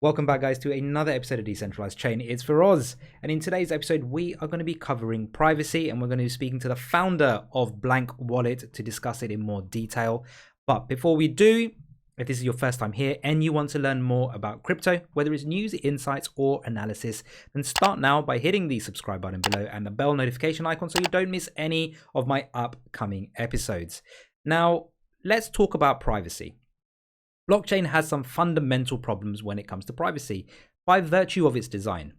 Welcome back, guys, to another episode of Decentralized Chain. It's Feroz, and in today's episode, we are going to be covering privacy, and we're going to be speaking to the founder of Blank Wallet to discuss it in more detail. But before we do, if this is your first time here and you want to learn more about crypto, whether it's news, insights, or analysis, then start now by hitting the subscribe button below and the bell notification icon so you don't miss any of my upcoming episodes. Now, let's talk about privacy. Blockchain has some fundamental problems when it comes to privacy by virtue of its design.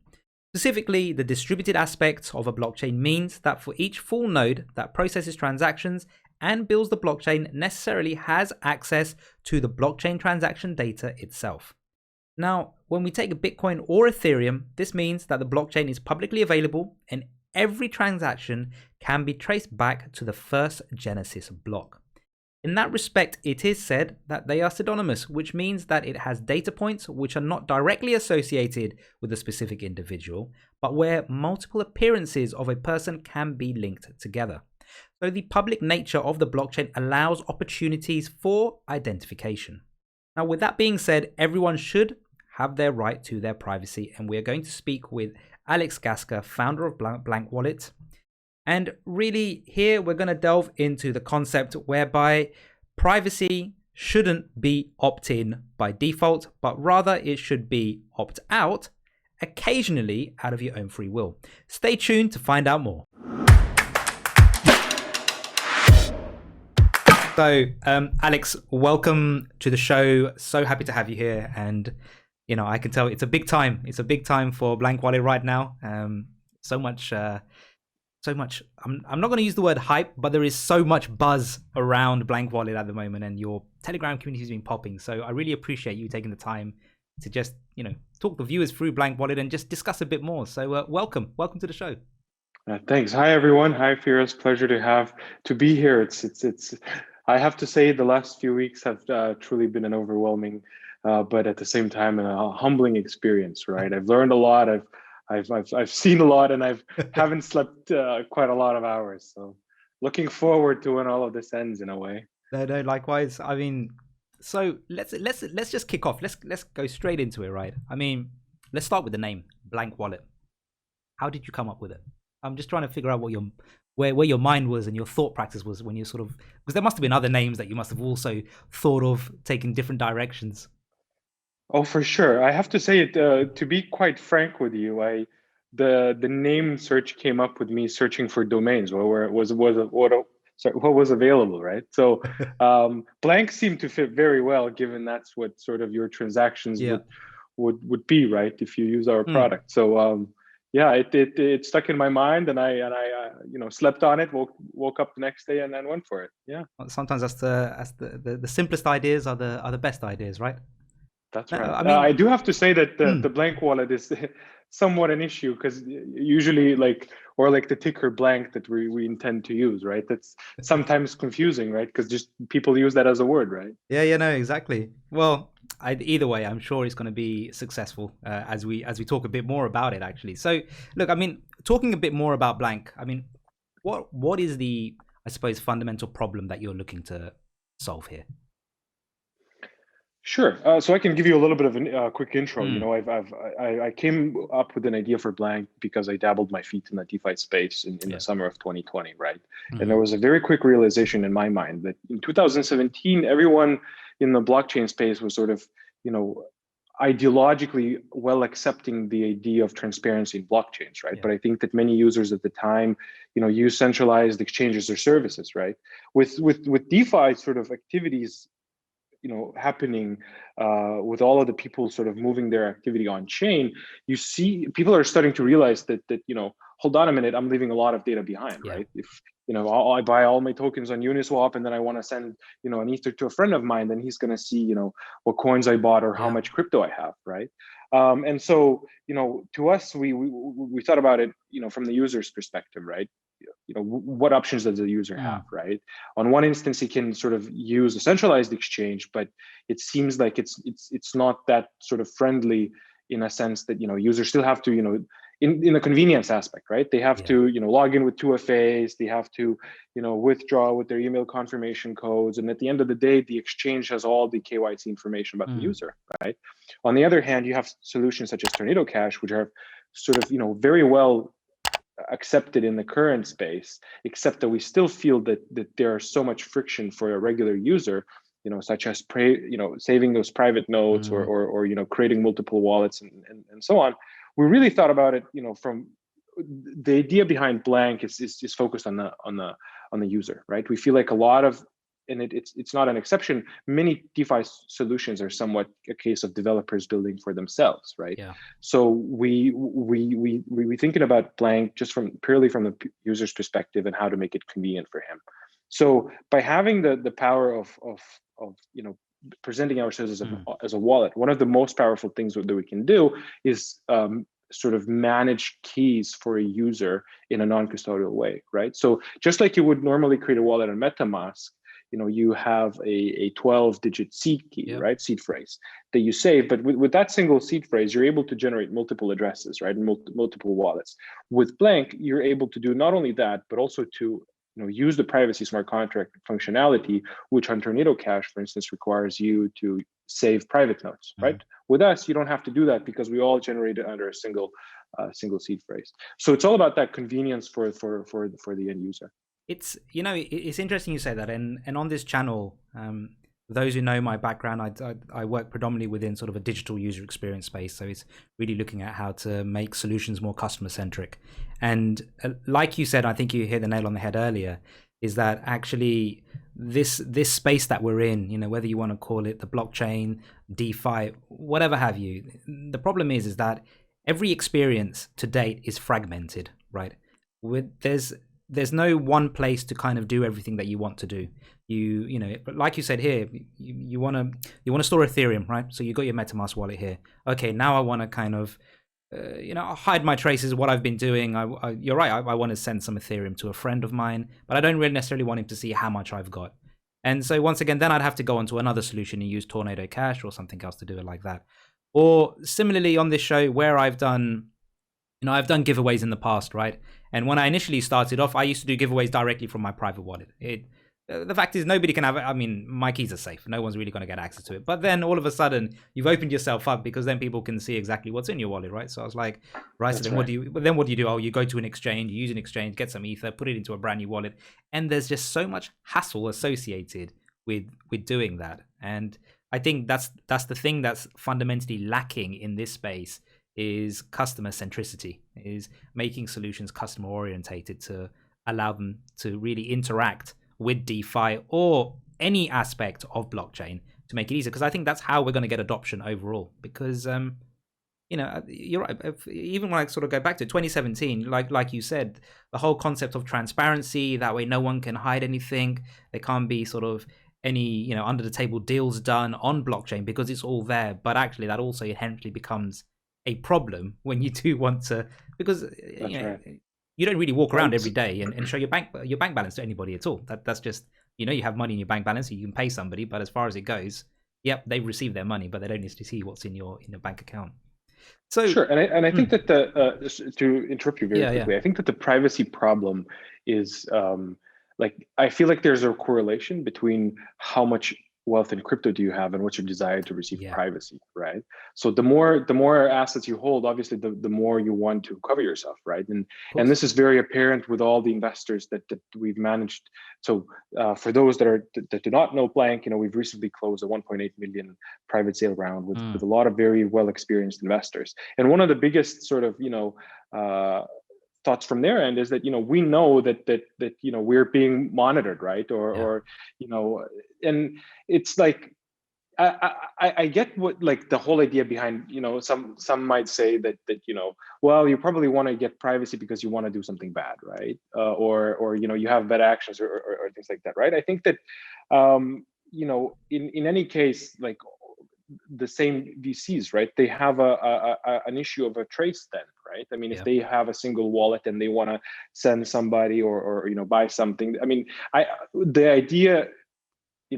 Specifically, the distributed aspect of a blockchain means that for each full node that processes transactions and builds the blockchain necessarily has access to the blockchain transaction data itself. Now, when we take a Bitcoin or Ethereum, this means that the blockchain is publicly available and every transaction can be traced back to the first Genesis block. In that respect, it is said that they are pseudonymous, which means that it has data points which are not directly associated with a specific individual, but where multiple appearances of a person can be linked together. So the public nature of the blockchain allows opportunities for identification. Now, with that being said, everyone should have their right to their privacy, and we are going to speak with Gaska, founder of Blank Wallet. And really, here we're going to delve into the concept whereby privacy shouldn't be opt-in by default, but rather it should be opt-out, occasionally out of your own free will. Stay tuned to find out more. So, Alex, welcome to the show. So happy to have you here. And, you know, I can tell it's a big time. It's a big time for Blank Wallet right now. So much, I'm not going to use the word hype, but there is so much buzz around Blank Wallet at the moment, and your Telegram community has been popping. So I really appreciate you taking the time to just, talk the viewers through Blank Wallet and just discuss a bit more. So welcome to the show. Thanks. Hi, everyone. Hi, Firas. Pleasure to be here. It's. I have to say, the last few weeks have truly been an overwhelming, but at the same time, a humbling experience. Right. I've learned a lot. I've seen a lot, and haven't slept quite a lot of hours. So, looking forward to when all of this ends in a way. No, likewise. I mean, so let's just kick off. Let's go straight into it, right? I mean, let's start with the name Blank Wallet. How did you come up with it? I'm just trying to figure out what where your mind was and your thought practice was when you because there must have been other names that you must have also thought of taking different directions. Oh, for sure. I have to say it. To be quite frank with you, the name search came up with me searching for domains where it what was available, right? So blank seemed to fit very well, given that's what sort of your transactions would be, right? If you use our product. So yeah, it stuck in my mind, and I slept on it, woke up the next day, and then went for it. Yeah. Sometimes that's the simplest ideas are the best ideas, right? That's right. I mean, I do have to say that the blank wallet is somewhat an issue, because usually the ticker blank that we intend to use, right? That's sometimes confusing, right? Because just people use that as a word, right? Yeah, no, exactly. Well, either way, I'm sure it's going to be successful as we talk a bit more about it, actually. So, look, I mean, talking a bit more about blank, I mean, what is the, I suppose, fundamental problem that you're looking to solve here? Sure. So I can give you a little bit of a quick intro. I came up with an idea for Blank because I dabbled my feet in the DeFi space in the summer of 2020, right? And there was a very quick realization in my mind that in 2017, everyone in the blockchain space was sort of, ideologically well accepting the idea of transparency in blockchains, right? But I think that many users at the time, use centralized exchanges or services, right? With DeFi sort of activities happening with all of the people sort of moving their activity on chain, you see people are starting to realize that hold on a minute, I'm leaving a lot of data behind, right? If I buy all my tokens on Uniswap and then I want to send an Ether to a friend of mine, then he's going to see what coins I bought or how much crypto I have, right? And so to us, we thought about it from the user's perspective, right? What options does the user have, right? On one instance, he can sort of use a centralized exchange, but it seems like it's not that sort of friendly, in a sense that users still have to in the convenience aspect, right? They have to, log in with 2FAs, they have to, withdraw with their email confirmation codes. And at the end of the day, the exchange has all the KYC information about the user, right? On the other hand, you have solutions such as Tornado Cash, which are sort of, very well accepted in the current space, except that we still feel that there are so much friction for a regular user, such as saving those private notes or creating multiple wallets and so on. We really thought about it, from the idea behind Blank is focused on the user, right? We feel like a lot of, and it's not an exception, many DeFi solutions are somewhat a case of developers building for themselves, right? Yeah. So we thinking about Blank just purely from the user's perspective and how to make it convenient for him. So by having the power of presenting ourselves as a wallet, one of the most powerful things that we can do is sort of manage keys for a user in a non-custodial way, right? So just like you would normally create a wallet on MetaMask, you have a 12-digit seed key, right? Seed phrase that you save. But with that single seed phrase, you're able to generate multiple addresses, right? And multiple wallets. With Blank, you're able to do not only that, but also to use the privacy smart contract functionality, which on Tornado Cash, for instance, requires you to save private notes, right? With us, you don't have to do that because we all generate it under a single seed phrase. So it's all about that convenience for the end user. It's it's interesting you say that, and on this channel, those who know my background, I work predominantly within sort of a digital user experience space, so it's really looking at how to make solutions more customer centric. And like you said, I think you hit the nail on the head earlier, is that actually this space that we're in, whether you want to call it the blockchain, DeFi, whatever have you, the problem is that every experience to date is fragmented, right? There's no one place to kind of do everything that you want to do. But like you said here, you want to store Ethereum, right? So you got your MetaMask wallet here. Okay, now I want to kind of, hide my traces of what I've been doing. You're right. I want to send some Ethereum to a friend of mine, but I don't really necessarily want him to see how much I've got. And so once again, then I'd have to go onto another solution and use Tornado Cash or something else to do it like that. Or similarly on this show where I've done giveaways in the past, right? And when I initially started off, I used to do giveaways directly from my private wallet. The fact is nobody can have it. I mean, my keys are safe. No one's really going to get access to it. But then all of a sudden you've opened yourself up because then people can see exactly what's in your wallet, right? So I was like, right, so then what do you do? Oh, you go to an exchange, you use an exchange, get some ether, put it into a brand new wallet. And there's just so much hassle associated with doing that. And I think that's the thing that's fundamentally lacking in this space is customer centricity, is making solutions customer orientated to allow them to really interact with DeFi or any aspect of blockchain to make it easier. Because I think that's how we're going to get adoption overall. Because you're right. Even when I sort of go back to 2017, like you said, the whole concept of transparency, that way no one can hide anything. There can't be sort of any under the table deals done on blockchain because it's all there. But actually, that also inherently becomes a problem when you do want to, because you don't really walk around every day and show your bank balance to anybody at all. That's just you have money in your bank balance, so you can pay somebody. But as far as it goes, yep, they've received their money, but they don't need to see what's in your bank account. So sure, and I think that to interrupt you very quickly, I think that the privacy problem is I feel like there's a correlation between how much wealth in crypto do you have and what's your desire to receive privacy, right? So the more assets you hold, obviously the more you want to cover yourself, right? And this is very apparent with all the investors that we've managed. So for those that do not know Blank, we've recently closed a 1.8 million private sale round with a lot of very well experienced investors. And one of the biggest sort of thoughts from their end is that we know that we're being monitored, right? Or and it's like I get what the whole idea behind some might say that well, you probably want to get privacy because you want to do something bad, right? Or you have bad actions or things like that, right? I think that in any case, like the same VCs, right? They have an issue of a trace then, right? I mean, if they have a single wallet and they want to send somebody or buy something, I mean, the idea,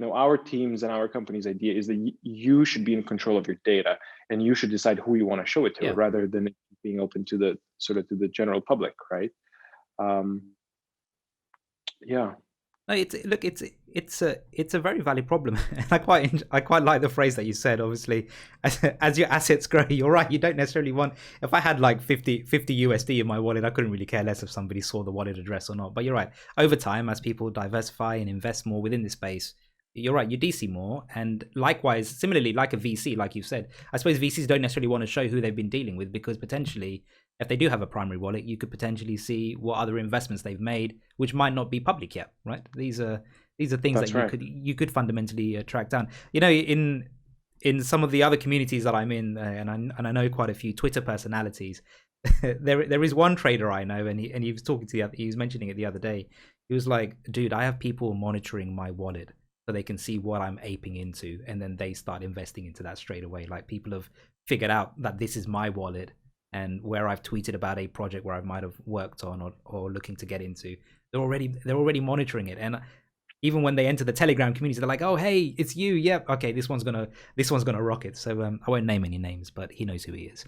our teams and our company's idea is that you should be in control of your data and you should decide who you want to show it to rather than being open to the to the general public, right? Yeah. No, it's a very valid problem, and I quite like the phrase that you said. Obviously, as your assets grow, you're right. You don't necessarily want. If I had like 50 USD in my wallet, I couldn't really care less if somebody saw the wallet address or not. But you're right. Over time, as people diversify and invest more within this space, you're right. You DC more, and likewise, similarly, like a VC, like you said, I suppose VCs don't necessarily want to show who they've been dealing with because potentially, if they do have a primary wallet, you could potentially see what other investments they've made, which might not be public yet, right? These are things That's that you could fundamentally track down. You know, in some of the other communities that I'm in, and I know quite a few Twitter personalities. there is one trader I know, and he was talking to he was mentioning it the other day. He was like, "Dude, I have people monitoring my wallet so they can see what I'm aping into, and then they start investing into that straight away. Like people have figured out that this is my wallet." And where I've tweeted about a project where I might have worked on or looking to get into, they're already monitoring it. And even when they enter the Telegram community, they're like, "Oh, hey, it's you. Yep, okay, this one's gonna rock it." So I won't name any names, but he knows who he is.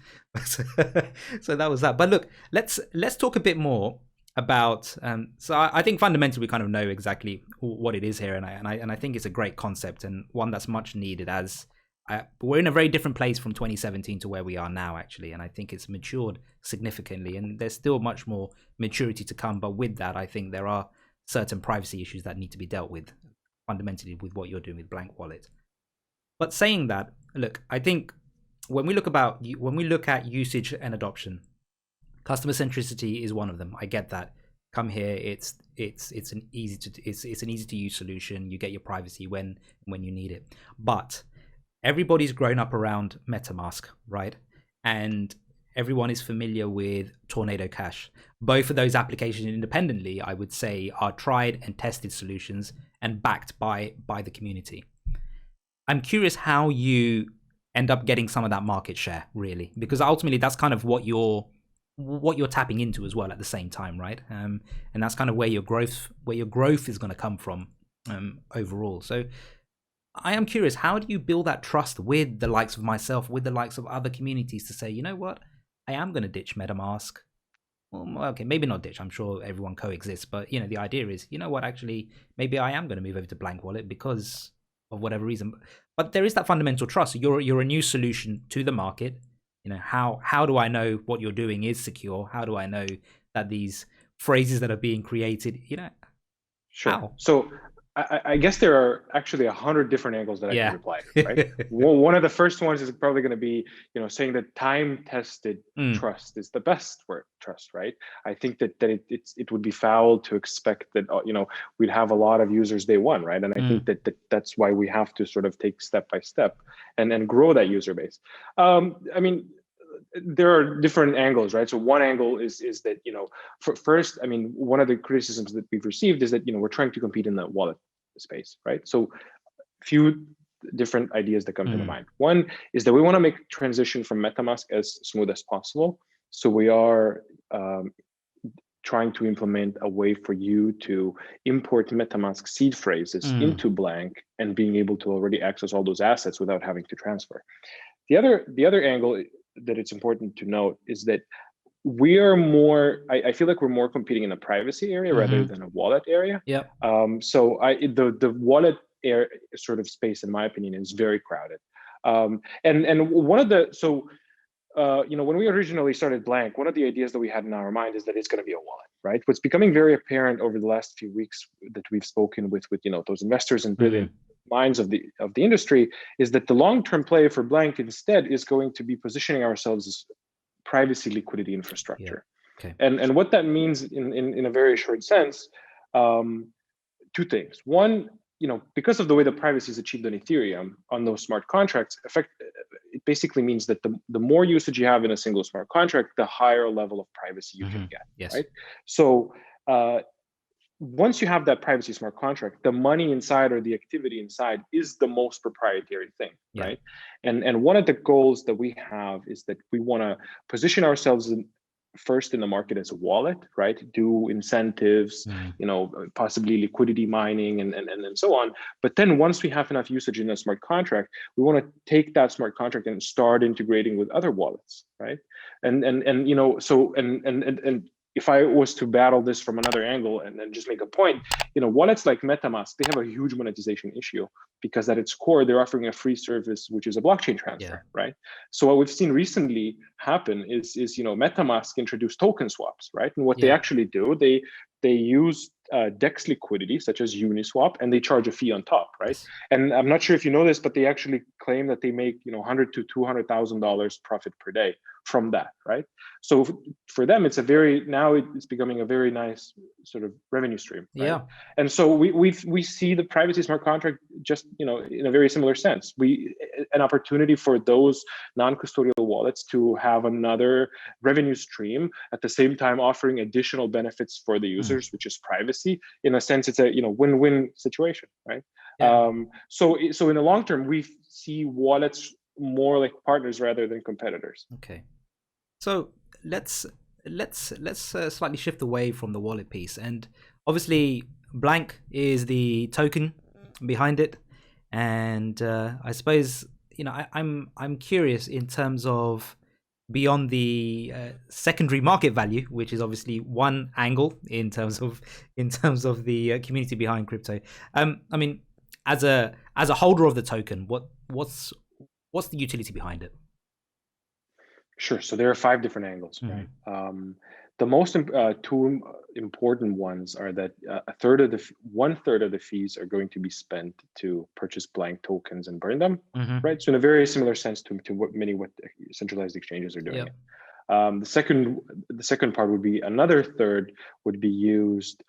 So that was that. But look, let's talk a bit more about. So I think fundamentally we kind of know exactly what it is here, and I think it's a great concept and one that's much needed as. We're in a very different place from 2017 to where we are now, actually, and I think it's matured significantly, and there's still much more maturity to come. But with that, I think there are certain privacy issues that need to be dealt with, fundamentally, with what you're doing with Blank Wallet. But saying that, look, I think when we look at usage and adoption, customer centricity is one of them. I get that. Come here, it's an easy to use solution. You get your privacy when you need it, but everybody's grown up around Metamask, right? And everyone is familiar with Tornado Cash. Both of those applications independently, I would say, are tried and tested solutions and backed by the community. I'm curious how you end up getting some of that market share, really, because ultimately that's kind of what you're tapping into as well at the same time, right? And that's kind of where your growth is going to come from overall. So I am curious, how do you build that trust with the likes of myself, with the likes of other communities to say, you know what, I am going to ditch MetaMask. Well, okay, maybe not ditch. I'm sure everyone coexists, but you know, the idea is, you know what, actually, maybe I am going to move over to Blank Wallet because of whatever reason. But there is that fundamental trust. You're a new solution to the market. You know, how do I know what you're doing is secure? How do I know that these phrases that are being created, you know, sure. How? So I guess there are actually 100 different angles that I can reply, right? One of the first ones is probably going to be, you know, saying that time-tested trust is the best word, trust, right? I think that it would be foul to expect that, you know, we'd have a lot of users day one, right? And I think that's why we have to sort of take step by step and grow that user base. I mean, there are different angles, right? So one angle is that, you know, first, I mean, one of the criticisms that we've received is that, you know, we're trying to compete in the wallet space, right? So few different ideas that come to my mind. One is that we want to make transition from MetaMask as smooth as possible. So we are trying to implement a way for you to import MetaMask seed phrases into Blank and being able to already access all those assets without having to transfer. The other angle that it's important to note is that we are more, I feel like we're more competing in a privacy area rather than a wallet area. Yeah. So the wallet sort of space, in my opinion, is very crowded. And one of the, you know, when we originally started Blank, one of the ideas that we had in our mind is that it's going to be a wallet, right? What's becoming very apparent over the last few weeks that we've spoken with you know, those investors and brilliant minds of the industry is that the long-term play for Blank instead is going to be positioning ourselves as privacy liquidity infrastructure. Yeah. Okay. And what that means in a very short sense, two things. One, you know, because of the way the privacy is achieved on Ethereum on those smart contracts, it basically means that the more usage you have in a single smart contract, the higher level of privacy you can get. Yes. Right. So once you have that privacy smart contract, the money inside or the activity inside is the most proprietary thing, right? And one of the goals that we have is that we want to position ourselves first in the market as a wallet, right? Do incentives, possibly liquidity mining and so on. But then once we have enough usage in a smart contract, we want to take that smart contract and start integrating with other wallets, right? And if I was to battle this from another angle and then just make a point, wallets like Metamask, they have a huge monetization issue because at its core, they're offering a free service, which is a blockchain transfer, right? So what we've seen recently happen is Metamask introduced token swaps, right? And what they actually do, they use DEX liquidity, such as Uniswap, and they charge a fee on top, right? And I'm not sure if you know this, but they actually claim that they make $100,000 to $200,000 profit per day from that, right? So for them, it's it's becoming a very nice sort of revenue stream, right? And so we see the privacy smart contract just in a very similar sense. An opportunity for those non-custodial wallets to have another revenue stream at the same time offering additional benefits for the users, which is privacy. In a sense, it's a win-win situation, right? So in the long term, we see wallets more like partners rather than competitors. Okay, so let's slightly shift away from the wallet piece, and obviously Blank is the token behind it, and I suppose I'm curious in terms of beyond the secondary market value, which is obviously one angle in terms of the community behind crypto. I mean, as a holder of the token, what's the utility behind it? Sure. So there are 5 different angles, right? The most two important ones are that 1/3 of the fees are going to be spent to purchase Blank tokens and burn them, right? So in a very similar sense to what centralized exchanges are doing. The second part would be another third would be used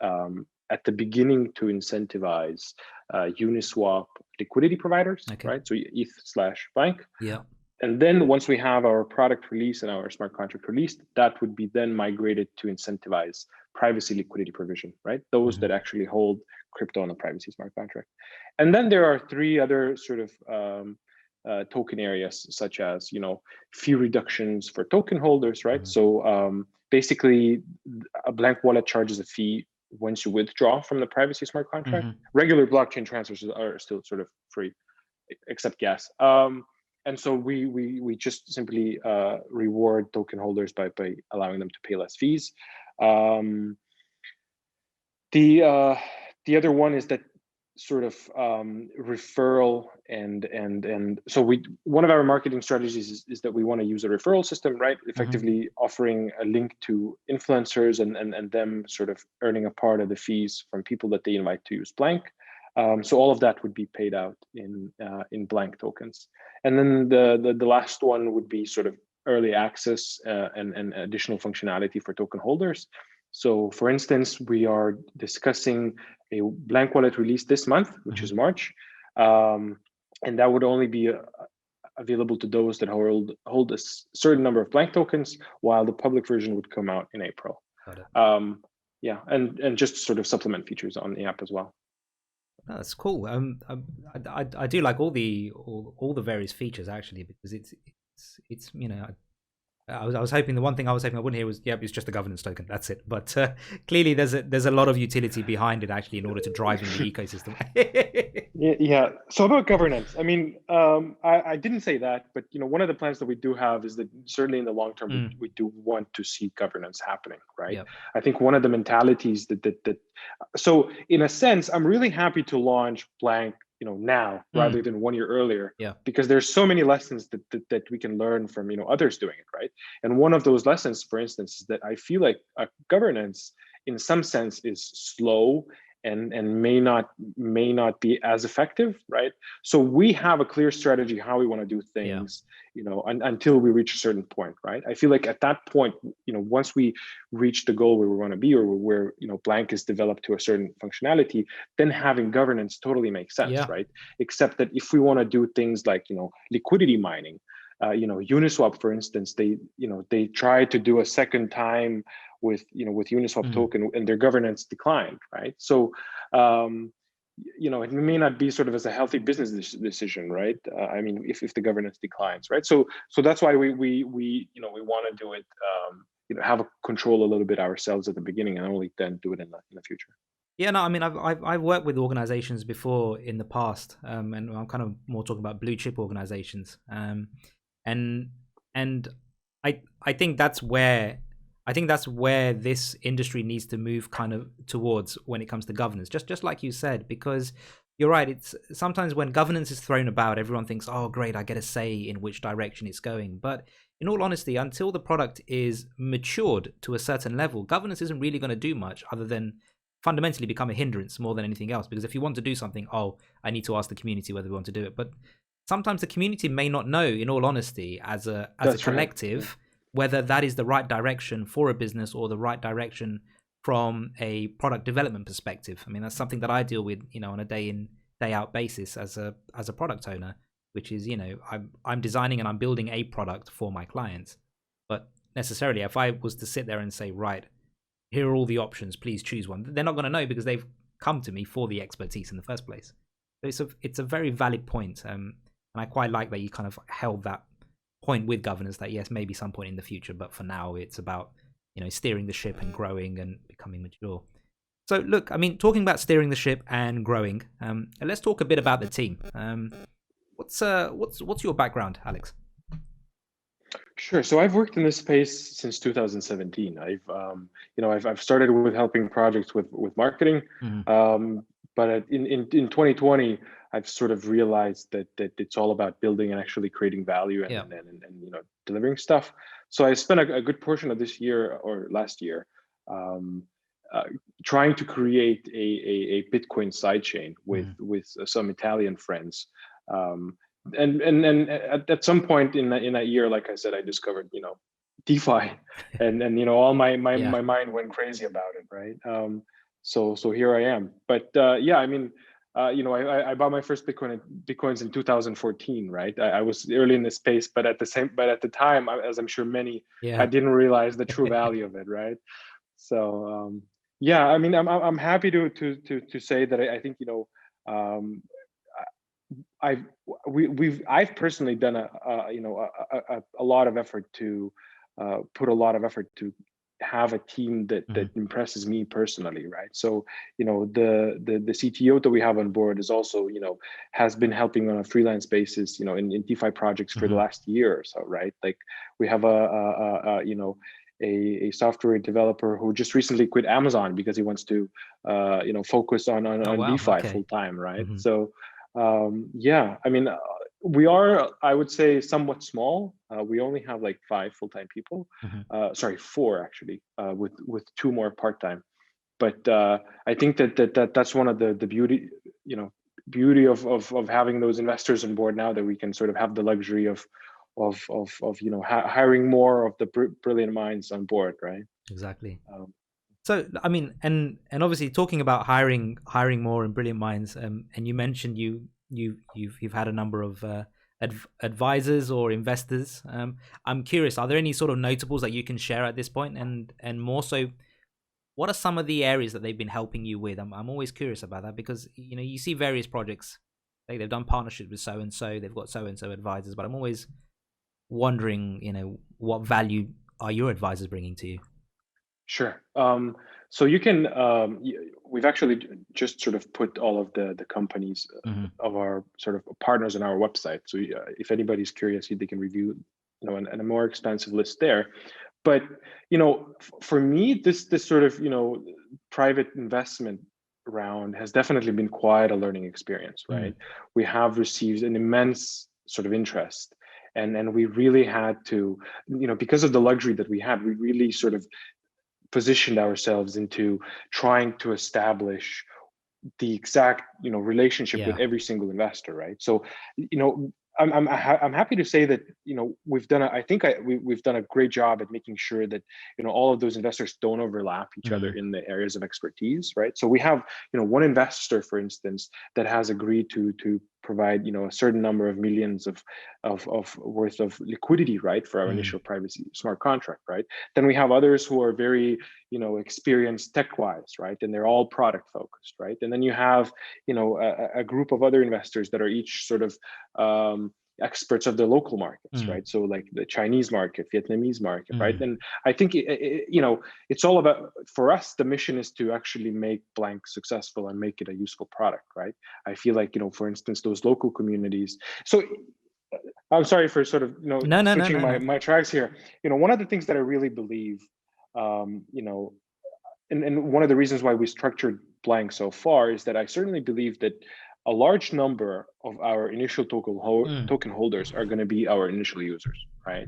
at the beginning to incentivize Uniswap liquidity providers, right? So ETH/Blank. And then once we have our product release and our smart contract released, that would be then migrated to incentivize privacy liquidity provision, right? Those that actually hold crypto on a privacy smart contract. And then there are 3 other sort of token areas, such as, fee reductions for token holders, right? So basically a Blank wallet charges a fee once you withdraw from the privacy smart contract. Regular blockchain transfers are still sort of free, except gas. And so we just simply reward token holders by allowing them to pay less fees. The other one is that sort of referral and so one of our marketing strategies is that we want to use a referral system, right? Effectively offering a link to influencers and them sort of earning a part of the fees from people that they invite to use Blank. So all of that would be paid out in Blank tokens. And then the last one would be sort of early access and additional functionality for token holders. So for instance, we are discussing a Blank wallet release this month, which is March. And that would only be available to those that hold a certain number of Blank tokens, while the public version would come out in April. Got it. And just sort of supplement features on the app as well. Oh, that's cool. I do like all the various features actually, because it's I was hoping the one thing I was hoping I wouldn't hear was it's just a governance token. That's it. But clearly there's a lot of utility behind it actually in order to drive in the ecosystem. Yeah. So about governance, I mean, I didn't say that, but one of the plans that we do have is that certainly in the long term we do want to see governance happening, right? I think one of the mentalities that so in a sense, I'm really happy to launch Blank now rather than 1 year earlier, because there's so many lessons that we can learn from others doing it, right? And one of those lessons, for instance, is that I feel like governance in some sense is slow and may not be as effective, right? So we have a clear strategy how we want to do things, until we reach a certain point, right? I feel like at that point, once we reach the goal where we want to be, or where Blank is developed to a certain functionality, then having governance totally makes sense, right? Except that if we want to do things like liquidity mining, Uniswap, for instance, they tried to do a second time with Uniswap token, and their governance declined, right? So it may not be sort of as a healthy business decision, right? I mean, if the governance declines, right? So that's why we want to do it have a control a little bit ourselves at the beginning, and only then do it in the future. Yeah, no, I mean, I've worked with organizations before in the past, and I'm kind of more talking about blue chip organizations, and and I think that's where this industry needs to move kind of towards when it comes to governance. Just like you said, because you're right. It's sometimes when governance is thrown about, everyone thinks, "Oh, great, I get a say in which direction it's going." But in all honesty, until the product is matured to a certain level, governance isn't really going to do much other than fundamentally become a hindrance more than anything else. Because if you want to do something, oh, I need to ask the community whether we want to do it. But sometimes the community may not know, in all honesty, as a collective, right. whether that is the right direction for a business or the right direction from a product development perspective. I mean, that's something that I deal with, on a day in, day out basis as a product owner, which is, I'm designing and I'm building a product for my clients. But necessarily, if I was to sit there and say, right, here are all the options, please choose one, they're not going to know because they've come to me for the expertise in the first place. So it's a very valid point, and I quite like that you kind of held that point with governance, that yes, maybe some point in the future, but for now it's about steering the ship and growing and becoming mature. So look, I mean, talking about steering the ship and growing, let's talk a bit about the team. What's your background, Alex? Sure. So I've worked in this space since 2017. I've started with helping projects with marketing, but in 2020, I've sort of realized that it's all about building and actually creating value and delivering stuff. So I spent a good portion of this year or last year trying to create a Bitcoin sidechain with some Italian friends. And at some point in that year, like I said, I discovered DeFi, and all my mind went crazy about it, right? So here I am. But I mean, I bought my first Bitcoins in 2014, right? I was early in the space, but at the time, as I'm sure many, I didn't realize the true value of it, right? So I mean, I'm happy to say that I think I've personally done a lot of effort to put a lot of effort to have a team that impresses me personally, right? So the CTO that we have on board is also has been helping on a freelance basis in DeFi projects for the last year or so, right? Like we have a software developer who just recently quit Amazon because he wants to focus on DeFi full time, right? So I mean, we are, I would say, somewhat small. We only have like 5 full-time people. Sorry, 4 actually, with 2 more part-time. But I think that's one of the beauty of having those investors on board now, that we can sort of have the luxury of hiring more of the brilliant minds on board, right? Exactly. So I mean, and obviously talking about hiring more and brilliant minds, and you mentioned you've had a number of advisors or investors. I'm curious, are there any sort of notables that you can share at this point, and more so, what are some of the areas that they've been helping you with? I'm always curious about that, because you see various projects, like they've done partnerships with so and so, they've got so and so advisors, but I'm always wondering, what value are your advisors bringing to you? Sure. So you can, we've actually just sort of put all of the companies of our sort of partners on our website. So if anybody's curious, they can review, and a more expansive list there. But, for me, this sort of, private investment round has definitely been quite a learning experience, right? We have received an immense sort of interest. And we really had to, because of the luxury that we had, we really sort of positioned ourselves into trying to establish the exact relationship with every single investor, right? So I'm happy to say that we've done we've done a great job at making sure that all of those investors don't overlap each other in the areas of expertise, right? So we have one investor, for instance, that has agreed to provide a certain number of millions of worth of liquidity, right, for our initial privacy smart contract, right? Then we have others who are very experienced tech wise, right, and they're all product focused, right? And then you have a group of other investors that are each sort of experts of the local markets, right? So like the Chinese market, Vietnamese market, right? And I think it's all about, for us, the mission is to actually make Blank successful and make it a useful product, right? I feel like, for instance, those local communities. So I'm sorry for sort of switching my tracks here. One of the things that I really believe, and one of the reasons why we structured Blank so far is that I certainly believe that a large number of our initial token holders are going to be our initial users, right?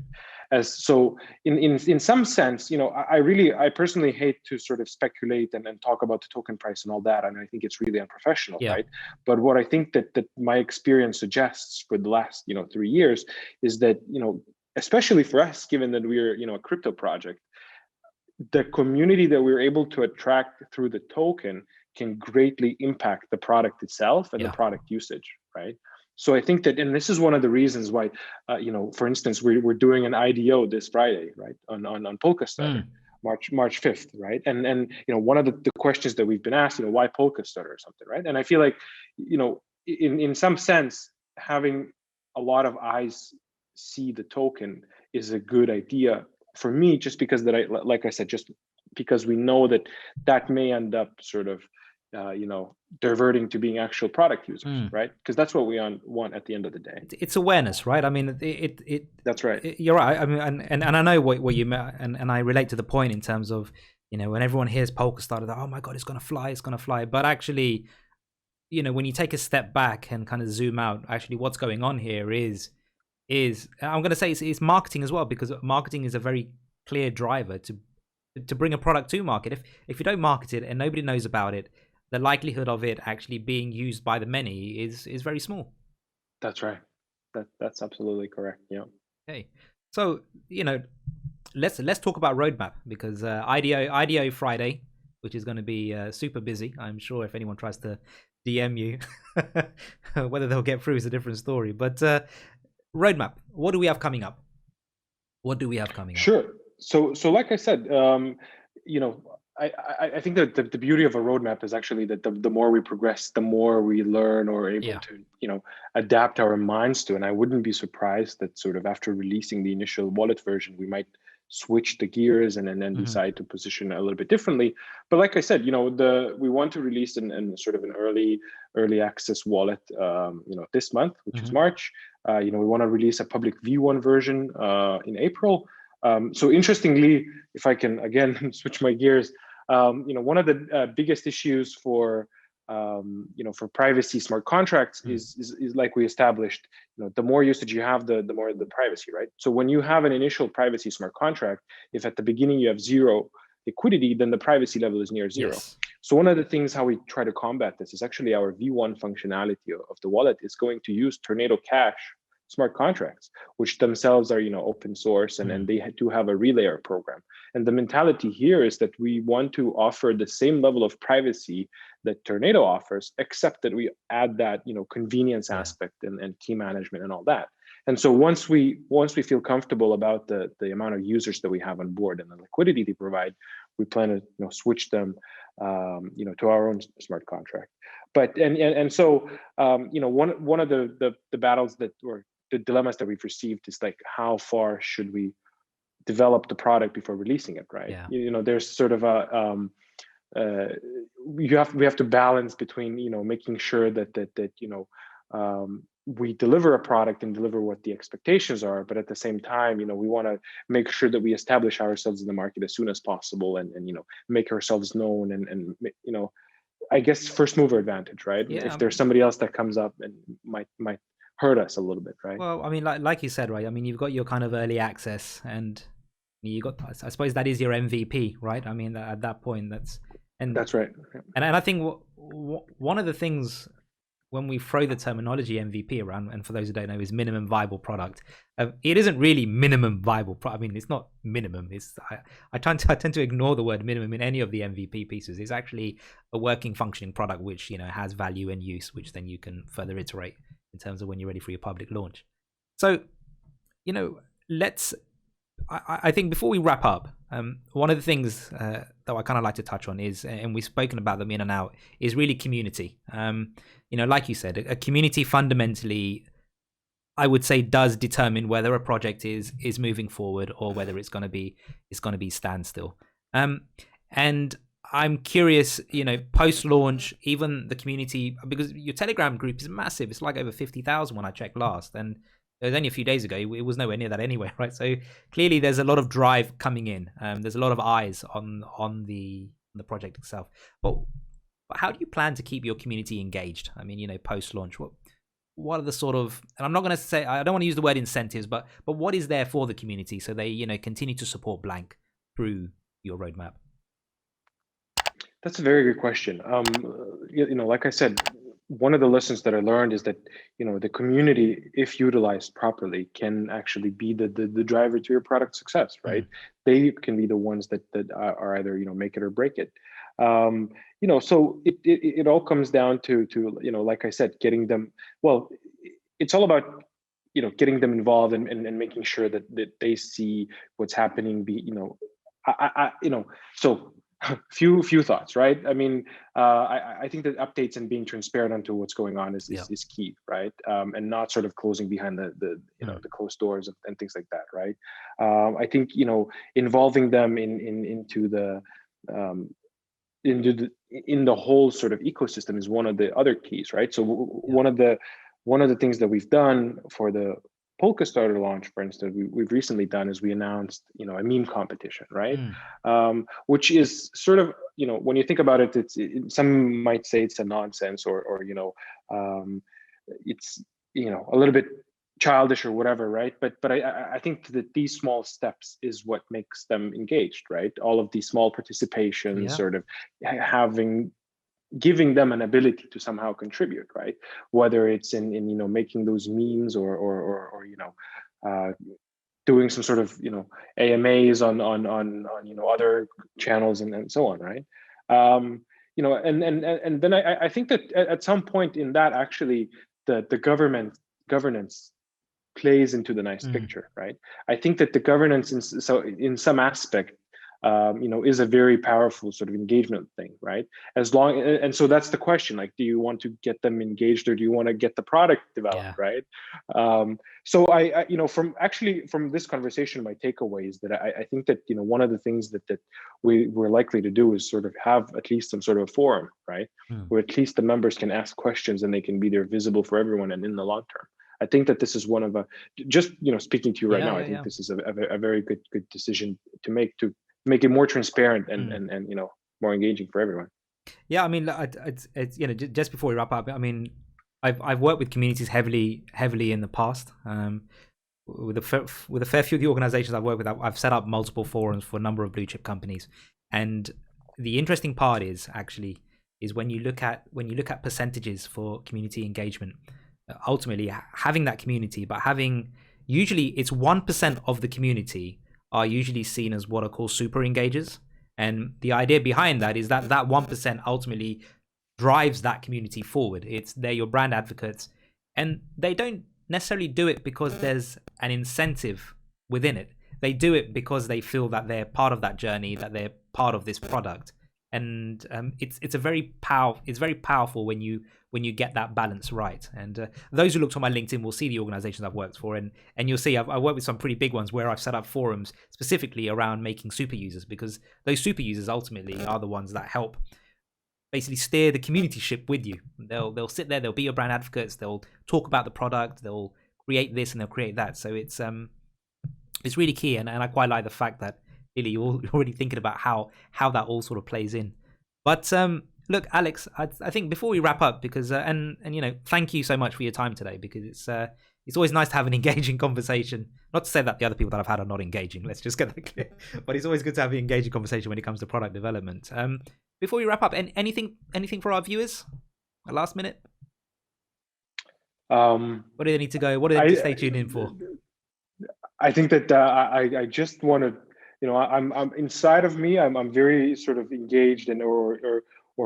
In some sense, I personally hate to sort of speculate and talk about the token price and all that, and I think it's really unprofessional, right? But what I think that my experience suggests for the last 3 years is that especially for us, given that we're a crypto project, the community that we're able to attract through the token can greatly impact the product itself and the product usage, right? So I think that, and this is one of the reasons why, for instance, we're doing an IDO this Friday, right, on Polkastarter, March 5th, right? And one of the questions that we've been asked, why Polkastarter or something, right? And I feel like, in some sense, having a lot of eyes see the token is a good idea for me, just because like I said, just because we know that may end up sort of, diverting to being actual product users, right? Because that's what we want at the end of the day. It's awareness, right? I mean, that's right. You're right. I mean, and I know what you meant, and I relate to the point in terms of, when everyone hears Polkastarter, oh my God, it's going to fly. But actually, when you take a step back and kind of zoom out, actually what's going on here is I'm going to say it's marketing as well, because marketing is a very clear driver to bring a product to market. If you don't market it and nobody knows about it, the likelihood of it actually being used by the many is very small. That's right. That's absolutely correct. Yeah. Okay. So, let's talk about roadmap, because IDO Friday, which is going to be super busy. I'm sure if anyone tries to DM you, whether they'll get through is a different story. But roadmap, what do we have coming up? Sure. So like I said, I think that the beauty of a roadmap is actually that the more we progress, the more we learn or able to, adapt our minds to. And I wouldn't be surprised that sort of after releasing the initial wallet version, we might switch the gears and then decide to position a little bit differently. But like I said, we want to release an sort of an early access wallet, this month, which is March. We want to release a public V1 version in April. So interestingly, if I can again switch my gears, one of the biggest issues for privacy smart contracts is like we established, the more usage you have, the more the privacy, right? So when you have an initial privacy smart contract, if at the beginning you have zero liquidity, then the privacy level is near zero. Yes. So one of the things how we try to combat this is actually our V1 functionality of the wallet is going to use Tornado Cash smart contracts, which themselves are open source, and they do have a relayer program. And the mentality here is that we want to offer the same level of privacy that Tornado offers, except that we add that convenience aspect and key management and all that. And so once we feel comfortable about the amount of users that we have on board and the liquidity they provide, we plan to switch them to our own smart contract. But so one of the battles or the dilemmas that we've received is like, how far should we develop the product before releasing it, right? There's sort of we have to balance between making sure that we deliver a product and deliver what the expectations are, but at the same time we want to make sure that we establish ourselves in the market as soon as possible and make ourselves known and I guess first mover advantage, right? If there's somebody else that comes up and might hurt us a little bit, right? Well, I mean, like you said, right? I mean, you've got your kind of early access, and you got, I suppose that is your MVP, right? I mean, at that point, that's right. And I think one of the things when we throw the terminology MVP around, and for those who don't know, is minimum viable product. It isn't really minimum viable. I mean, it's not minimum. I tend to ignore the word minimum in any of the MVP pieces. It's actually a working, functioning product which has value and use, which then you can further iterate in terms of when you're ready for your public launch. So, I think before we wrap up, one of the things that I kind of like to touch on is, and we've spoken about them in and out, is really community. Like you said, a community fundamentally I would say does determine whether a project is moving forward or whether it's going to be standstill. And I'm curious, post launch, even the community, because your Telegram group is massive. It's like over 50,000 when I checked last, and it was only a few days ago. It was nowhere near that anyway, right? So clearly, there's a lot of drive coming in. There's a lot of eyes on the project itself. But how do you plan to keep your community engaged? I mean, post launch, what are the sort of, and I'm not going to say, I don't want to use the word incentives, but what is there for the community so they continue to support Blank through your roadmap? That's a very good question. Like I said, one of the lessons that I learned is that the community, if utilized properly, can actually be the driver to your product success, right? They can be the ones that are either make it or break it. So it all comes down to like I said, getting them. Well, it's all about getting them involved and making sure that they see what's happening. So. few thoughts, right? I mean, I think that updates and being transparent onto what's going on is key, right? And not sort of closing behind the closed doors and things like that, right? I think involving them into the whole sort of ecosystem is one of the other keys, right? So one of the things that we've done for the Polkastarter launch, for instance, we've recently done is we announced, a meme competition, right? Which is sort of, when you think about it, some might say it's a nonsense or it's, a little bit childish or whatever, right? But I think that these small steps is what makes them engaged, right? All of these small participations, sort of giving them an ability to somehow contribute, right? Whether it's in making those memes or doing some sort of AMAs on other channels and so on, right? And then I think that at some point in that actually the governance plays into the nice picture, right? I think that the governance in some aspect is a very powerful sort of engagement thing, right? And so that's the question, like, do you want to get them engaged or do you want to get the product developed, right? So I from this conversation, my takeaway is that I think that one of the things that we're likely to do is sort of have at least some sort of forum, right? Where at least the members can ask questions and they can be there visible for everyone and in the long term. I think that this is one of just speaking to you right now. I think this is a very good decision to make it more transparent and more engaging for everyone. Yeah, I mean, it's just before we wrap up, I mean, I've worked with communities heavily in the past. With a fair few of the organizations I've worked with, I've set up multiple forums for a number of blue chip companies, and the interesting part is when you look at percentages for community engagement. Ultimately, having that community, but usually it's 1% of the community are usually seen as what are called super engagers. And the idea behind that is that 1% ultimately drives that community forward. They're your brand advocates, and they don't necessarily do it because there's an incentive within it. They do it because they feel that they're part of that journey, that they're part of this product. And it's very powerful when you get that balance right. And those who looked on my LinkedIn will see the organizations I've worked for, and you'll see I've worked with some pretty big ones where I've set up forums specifically around making super users, because those super users ultimately are the ones that help basically steer the community ship with you. They'll sit there, they'll be your brand advocates, they'll talk about the product, they'll create this and they'll create that. So it's really key, and I quite like the fact that really you're already thinking about how that all sort of plays in. But look, Alex, I think before we wrap up, because and thank you so much for your time today, because it's always nice to have an engaging conversation. Not to say that the other people that I've had are not engaging, let's just get that clear, but it's always good to have an engaging conversation when it comes to product development. Before we wrap up, anything for our viewers? A last minute? What do they need to go? What do they need to stay tuned in for? I think that I just want to, I'm inside of me, I'm very sort of engaged and or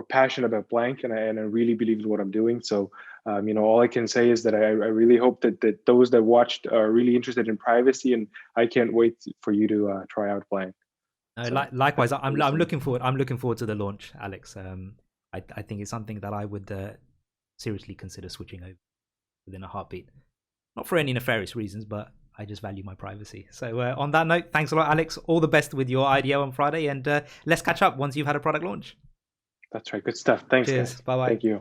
passionate about Blank, and I really believe in what I'm doing. So all I can say is that I really hope that those that watched are really interested in privacy, and I can't wait for you to try out Blank. Likewise, I'm looking forward to the launch, Alex. I think it's something that I would seriously consider switching over within a heartbeat. not for any nefarious reasons, but I just value my privacy. So on that note, thanks a lot, Alex. All the best with your IDO on Friday, and let's catch up once you've had a product launch. That's right. Good stuff. Thanks, Cheers. guys. Bye-bye. Thank you.